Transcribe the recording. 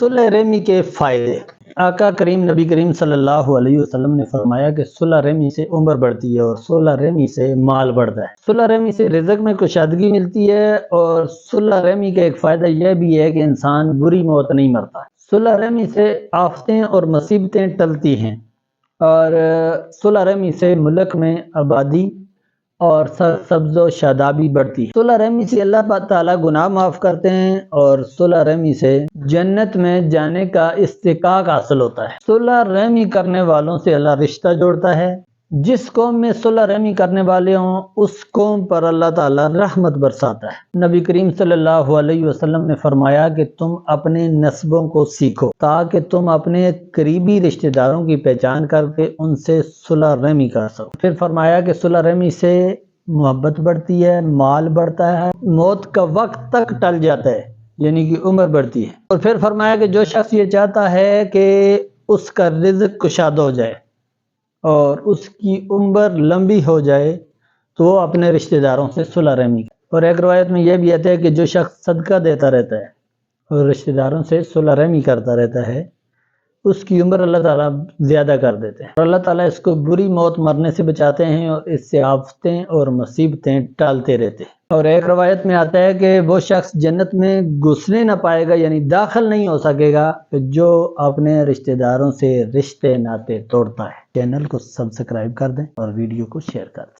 صلح رحمی کے فائدے۔ آقا کریم نبی کریم صلی اللہ علیہ وسلم نے فرمایا کہ صلح رحمی سے عمر بڑھتی ہے اور صلح رحمی سے مال بڑھتا ہے۔ صلح رحمی سے رزق میں کشادگی ملتی ہے اور صلح رحمی کا ایک فائدہ یہ بھی ہے کہ انسان بری موت نہیں مرتا۔ صلح رحمی سے آفتیں اور مصیبتیں ٹلتی ہیں اور صلح رحمی سے ملک میں آبادی اور سبز و شادابی بڑھتی ہے۔ صلح رحمی سے اللہ تعالیٰ گناہ معاف کرتے ہیں اور صلح رحمی سے جنت میں جانے کا استحقاق حاصل ہوتا ہے۔ صلح رحمی کرنے والوں سے اللہ رشتہ جوڑتا ہے۔ جس قوم میں صلح رحمی کرنے والے ہوں اس قوم پر اللہ تعالیٰ رحمت برساتا ہے۔ نبی کریم صلی اللہ علیہ وسلم نے فرمایا کہ تم اپنے نسبوں کو سیکھو تاکہ تم اپنے قریبی رشتہ داروں کی پہچان کر کے ان سے صلح رحمی کر سکو۔ پھر فرمایا کہ صلح رحمی سے محبت بڑھتی ہے، مال بڑھتا ہے، موت کا وقت تک ٹل جاتا ہے یعنی کہ عمر بڑھتی ہے۔ اور پھر فرمایا کہ جو شخص یہ چاہتا ہے کہ اس کا رزق کشادہ ہو جائے اور اس کی عمر لمبی ہو جائے تو وہ اپنے رشتہ داروں سے صلح رحمی کرے۔ اور ایک روایت میں یہ بھی آتا ہے کہ جو شخص صدقہ دیتا رہتا ہے اور رشتہ داروں سے صلح رحمی کرتا رہتا ہے اس کی عمر اللہ تعالیٰ زیادہ کر دیتے ہیں اور اللہ تعالیٰ اس کو بری موت مرنے سے بچاتے ہیں اور اس سے آفتیں اور مصیبتیں ٹالتے رہتے ہیں۔ اور ایک روایت میں آتا ہے کہ وہ شخص جنت میں گھسنے نہ پائے گا یعنی داخل نہیں ہو سکے گا کہ جو اپنے رشتہ داروں سے رشتے ناطے توڑتا ہے۔ چینل کو سبسکرائب کر دیں اور ویڈیو کو شیئر کر دیں۔